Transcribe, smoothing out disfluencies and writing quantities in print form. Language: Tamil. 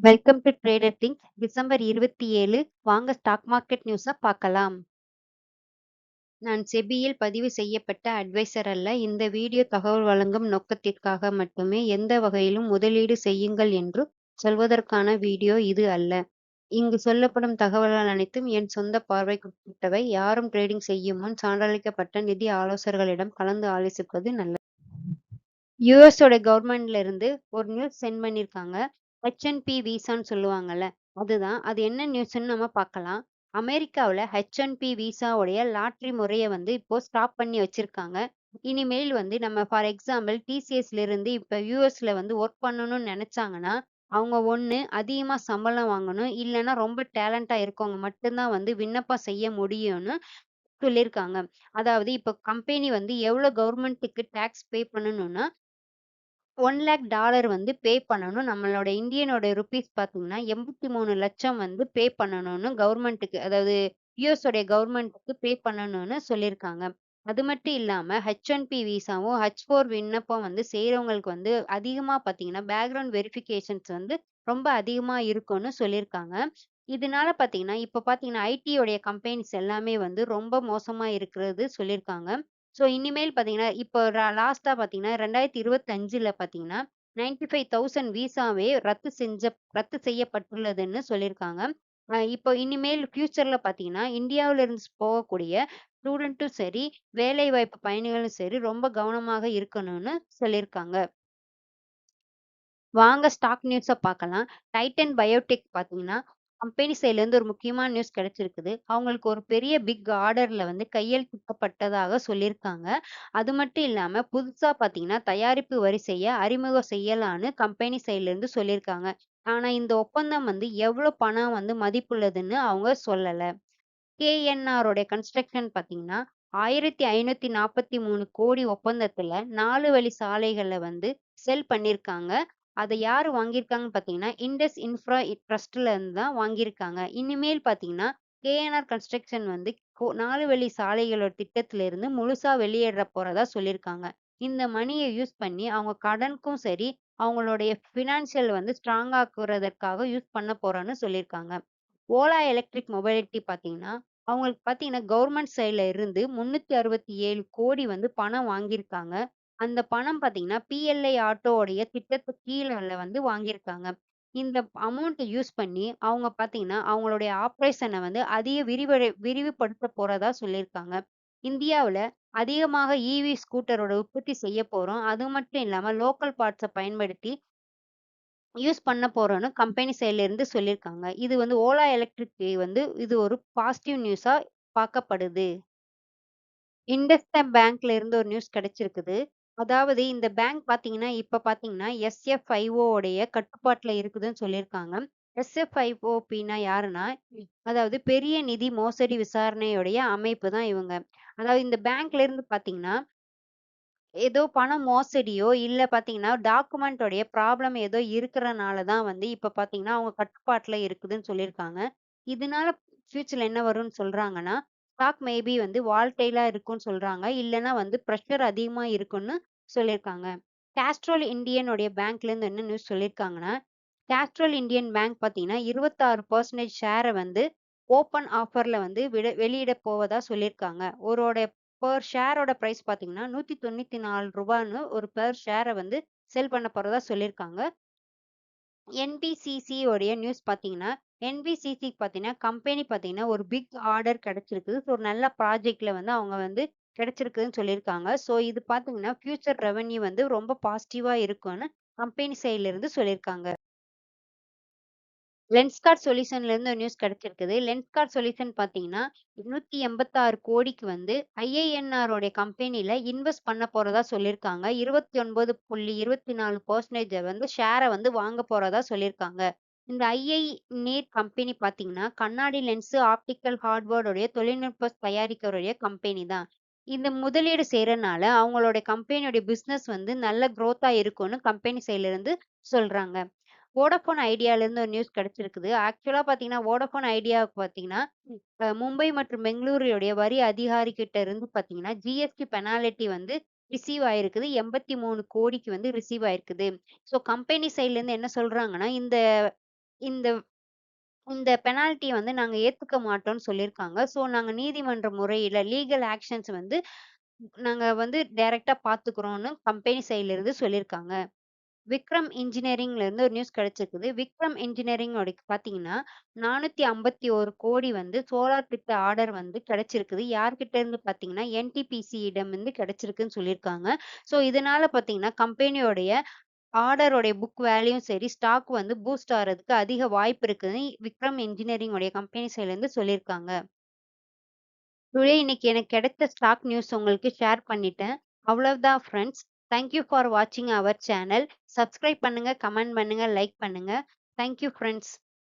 Welcome to trader things. December 27. வாங்க ஸ்டாக் மார்க்கெட் நியூஸ பார்க்கலாம். நான் செபியில் பதிவு செய்யப்பட்ட அட்வைசர் அல்ல. இந்த வீடியோ தகவல் வழங்கும் நோக்கத்திற்காக மட்டுமே. எந்த வகையிலும் முதலீடு செய்யுங்கள் என்று சொல்வதற்கான வீடியோ இது அல்ல. இங்கு சொல்லப்படும் தகவல்கள் அனைத்தும் என் சொந்த பார்வைக்குட்பட்டவை. யாரும் ட்ரேடிங் செய்யும் முன் சான்றளிக்கப்பட்ட நிதி ஆலோசகர்களிடம் கலந்து ஆலோசிப்பது நல்லது. யுஎஸோட கவர்மெண்ட்ல இருந்து ஒரு நியூஸ் சென்ட் பண்ணியிருக்காங்க. ஹெச்-1பி விசான்னு சொல்லுவாங்கல்ல. அதுதான். அது என்ன நியூஸ்ன்னு நம்ம பார்க்கலாம். அமெரிக்காவுல ஹெச்-1பி விசாவுடைய லாட்டரி முறைய இப்போ ஸ்டாப் பண்ணி வச்சிருக்காங்க. இனிமேல் நம்ம ஃபார் எக்ஸாம்பிள் டிசிஎஸ்ல இருந்து இப்ப யுஎஸ்ல ஒர்க் பண்ணணும்னு நெனச்சாங்கன்னா, அவங்க ஒண்ணு அதிகமா சம்பளம் வாங்கணும். இல்லன்னா ரொம்ப டேலண்டா இருக்கவங்க மட்டும் தான் விண்ணப்பம் செய்ய முடியும்னு சொல்லியிருக்காங்க. அதாவது இப்ப கம்பெனி எவ்வளோ கவர்மெண்ட்டுக்கு டாக்ஸ் பே பண்ணணும்னா, $1,00,000 பே பண்ணணும். நம்மளோட இந்தியனோட ரூப்பீஸ் பார்த்தீங்கன்னா, 83,00,000 பே பண்ணணும்னு கவர்மெண்ட்டுக்கு, அதாவது யுஎஸ் உடைய கவர்மெண்ட்டுக்கு பே பண்ணணும்னு சொல்லியிருக்காங்க. அது மட்டும் இல்லாம H-1B விசாவும், H-4 விண்ணப்பம் செய்றவங்களுக்கு அதிகமா பார்த்தீங்கன்னா, பேக்கிரவுண்ட் வெரிஃபிகேஷன்ஸ் ரொம்ப அதிகமா இருக்கும்னு சொல்லியிருக்காங்க. இதனால பார்த்தீங்கன்னா, இப்ப பார்த்தீங்கன்னா, ஐடி உடைய கம்பெனிஸ் எல்லாமே ரொம்ப மோசமா இருக்கிறது சொல்லியிருக்காங்க. ஸோ இனிமேல் பார்த்தீங்கன்னா, இப்போ லாஸ்ட்டா பார்த்தீங்கன்னா, 2025ல பார்த்தீங்கன்னா, 95,000 விசாவே ரத்து செய்யப்பட்டுள்ளதுன்னு சொல்லியிருக்காங்க. இப்போ இனிமேல் ஃபியூச்சர்ல பார்த்தீங்கன்னா, இந்தியாவுல இருந்து போகக்கூடிய ஸ்டூடெண்ட்டும் சரி, வேலைவாய்ப்பு பயணிகளும் சரி, ரொம்ப கவனமாக இருக்கணும்னு சொல்லியிருக்காங்க. வாங்க ஸ்டாக் நியூஸ பார்க்கலாம். டைட்டன் பயோடெக் பார்த்தீங்கன்னா, கம்பெனி சைட்லேருந்து ஒரு முக்கியமான நியூஸ் கிடைச்சிருக்குது. அவங்களுக்கு ஒரு பெரிய பிக் ஆர்டர்ல கையெழுத்திடப்பட்டதாக சொல்லியிருக்காங்க. அது மட்டும் இல்லாம புதுசா பார்த்தீங்கன்னா, தயாரிப்பு வரிசைய அறிமுகம் செய்யலான்னு கம்பெனி சைட்லேருந்து சொல்லியிருக்காங்க. ஆனா இந்த ஒப்பந்தம் எவ்வளோ பணம் மதிப்புள்ளதுன்னு அவங்க சொல்லல. கேஎன்ஆர் உடைய கன்ஸ்ட்ரக்ஷன் பார்த்தீங்கன்னா, 1,543 கோடி ஒப்பந்தத்துல 4 வழி சாலைகள செல் பண்ணியிருக்காங்க. அத யாரு வாங்கியிருக்காங்கன்னு பார்த்தீங்கன்னா, இண்டஸ் இன்ஃப்ரா ட்ரஸ்ட்ல இருந்து தான் வாங்கியிருக்காங்க. இனிமேல் பார்த்தீங்கன்னா, கேஎன்ஆர் கன்ஸ்ட்ரக்ஷன் 4 வழி சாலைகளோட திட்டத்துல இருந்து முழுசா வெளியேற போறதா சொல்லியிருக்காங்க. இந்த மணிய யூஸ் பண்ணி அவங்க கடனுக்கும் சரி, அவங்களுடைய ஃபினான்ஷியல் ஸ்ட்ராங் ஆக்குறதற்காக யூஸ் பண்ண போறோம்னு சொல்லியிருக்காங்க. ஓலா எலக்ட்ரிக் மொபைலிட்டி பார்த்தீங்கன்னா, அவங்களுக்கு பார்த்தீங்கன்னா, கவர்மெண்ட் சைட்ல இருந்து 367 கோடி பணம் வாங்கியிருக்காங்க. அந்த பணம் பார்த்தீங்கன்னா, பிஎல்ஐ ஆட்டோவுடைய திட்டத்துக்கு கீழ வாங்கியிருக்காங்க. இந்த அமௌண்ட் யூஸ் பண்ணி அவங்க பார்த்தீங்கன்னா, அவங்களுடைய ஆப்பரேஷன அதிக விரிவுபடுத்த போறதா சொல்லியிருக்காங்க. இந்தியாவுல அதிகமாக ஈவி ஸ்கூட்டரோட உற்பத்தி செய்ய போறோம். அது மட்டும் இல்லாம லோக்கல் பார்ட்ஸ பயன்படுத்தி யூஸ் பண்ண போறோம்ன்னு கம்பெனி சைட்ல இருந்து சொல்லியிருக்காங்க. இது ஓலா எலக்ட்ரிக் இது ஒரு பாசிட்டிவ் நியூஸா பார்க்கப்படுது. இண்டஸ்இண்ட் பேங்க்ல இருந்து ஒரு நியூஸ் கிடைச்சிருக்குது. அதாவது இந்த பேங்க் பார்த்தீங்கன்னா, இப்ப பார்த்தீங்கன்னா எஸ்எஃப்ஐஓ உடைய கட்டுப்பாட்டுல இருக்குதுன்னு சொல்லியிருக்காங்க. எஸ்எஃப்ஐஓபின்னா யாருன்னா, அதாவது பெரிய நிதி மோசடி விசாரணையுடைய அமைப்பு தான் இவங்க. அதாவது இந்த பேங்க்ல இருந்து பார்த்தீங்கன்னா, ஏதோ பண மோசடியோ, இல்ல பார்த்தீங்கன்னா, டாக்குமெண்டோடைய ப்ராப்ளம் ஏதோ இருக்கறனால தான் இப்ப பார்த்தீங்கன்னா, அவங்க கட்டுப்பாட்டுல இருக்குதுன்னு சொல்லியிருக்காங்க. இதனால ஃபியூச்சர்ல என்ன வரும்னு சொல்றாங்கன்னா, ஸ்டாக் மேபி வாலடைலா இருக்கும்னு சொல்றாங்க. இல்லன்னா பிரஷர் அதிகமா இருக்கும்னு சொல்லியிருக்காங்க. கேஸ்ட்ரோல் இந்தியன் பேங்க்ல இருந்து என்ன நியூஸ் சொல்லியிருக்காங்கன்னா, கேஸ்ட்ரோல் இந்தியன் பேங்க் பார்த்தீங்கன்னா, 26% ஷேர ஓப்பன் ஆஃபர்ல வெளியிடப் போவதா சொல்லியிருக்காங்க. பெர் ஷேரோட பிரைஸ் பார்த்தீங்கன்னா, ரூ. 194ன்னு ஒரு பெர் ஷேர செல் பண்ண போறதா சொல்லியிருக்காங்க. என்பிசிசி உடைய நியூஸ் பார்த்தீங்கன்னா, என்பிசிசிக்கு பார்த்தீங்கன்னா, கம்பெனி பார்த்தீங்கன்னா, ஒரு பிக் ஆர்டர் கிடைச்சிருக்குது. ஸோ ஒரு நல்ல ப்ராஜெக்ட்ல அவங்க கிடைச்சிருக்குதுன்னு சொல்லியிருக்காங்க. ஸோ இது பார்த்தீங்கன்னா, ஃபியூச்சர் ரெவென்யூ ரொம்ப பாசிட்டிவா இருக்கும்னு கம்பெனி சைட்ல இருந்து சொல்லியிருக்காங்க. லென்ஸ்கார்ட் சொல்யூஷன்ல இருந்து ஒரு நியூஸ் கிடைச்சிருக்குது. லென்ஸ்கார்ட் சொல்யூஷன் பார்த்தீங்கன்னா, 286 கோடிக்கு ஐஐஎன்ஆர் உடைய கம்பெனில இன்வெஸ்ட் பண்ண போறதா சொல்லியிருக்காங்க. 29.24% ஷேர வாங்க போறதா சொல்லியிருக்காங்க. இந்த நீட் கம்பெனி பார்த்தீங்கன்னா, கண்ணாடி லென்ஸ், ஆப்டிகல் ஹார்ட்வேர் உடைய தொழில்நுட்ப தயாரிக்கிறவருடைய கம்பெனி தான். இந்த முதலீடு செய்றனால அவங்களுடைய கம்பெனியோட பிசினஸ் நல்ல குரோத்தா இருக்கும்னு கம்பெனி சைட்ல இருந்து சொல்றாங்க. வோடாஃபோன் ஐடியால இருந்து ஒரு நியூஸ் கிடைச்சிருக்குது. ஆக்சுவலா பார்த்தீங்கன்னா, வோடாஃபோன் ஐடியாவுக்கு பார்த்தீங்கன்னா, மும்பை மற்றும் பெங்களூருடைய வரி அதிகாரி கிட்ட இருந்து பார்த்தீங்கன்னா, ஜிஎஸ்டி பெனால்டி ரிசீவ் ஆயிருக்குது. 83 கோடிக்கு ரிசீவ் ஆயிருக்குது. ஸோ கம்பெனி சைட்ல இருந்து என்ன சொல்றாங்கன்னா, இந்த இந்த இந்த பெனால்டிய வந்து நாங்க ஏத்துக்க மாட்டோம்ன்னு சொல்லியிருக்காங்க. ஸோ நாங்க நீதிமன்ற முறையில லீகல் ஆக்ஷன்ஸ் வந்து நாங்க வந்து டைரக்ட்டா பார்த்துக்குறோம்னு கம்பெனி சைட்ல இருந்து சொல்லியிருக்காங்க. விக்ரம் இன்ஜினியரிங்ல இருந்து ஒரு நியூஸ் கிடைச்சிருக்குது. விக்ரம் இன்ஜினியரிங்கோட பார்த்தீங்கன்னா, 451,00,00,000 வந்து சோலார் திட்ட ஆர்டர் வந்து கிடைச்சிருக்குது. யார்கிட்ட இருந்து பார்த்தீங்கன்னா, NTPC இடம் இருந்து கிடைச்சிருக்குன்னு சொல்லியிருக்காங்க. ஸோ இதனால பார்த்தீங்கன்னா, கம்பெனியோடைய ஆர்டரோடைய புக் வேல்யூவும் சரி, ஸ்டாக் வந்து பூஸ்ட் ஆறதுக்கு அதிக வாய்ப்பு இருக்குதுன்னு விக்ரம் இன்ஜினியரிங் உடைய கம்பெனி சைட்ல இருந்து சொல்லியிருக்காங்க. டுடே இன்னைக்கு எனக்கு கிடைத்த ஸ்டாக் நியூஸ் உங்களுக்கு ஷேர் பண்ணிட்டேன். அவ்வளவுதான் ஃபிரெண்ட்ஸ். தேங்க் யூ ஃபார் வாட்சிங் அவர் சேனல். சப்ஸ்கிரைப் பண்ணுங்க, கமெண்ட் பண்ணுங்க, லைக் பண்ணுங்க. Thank you friends.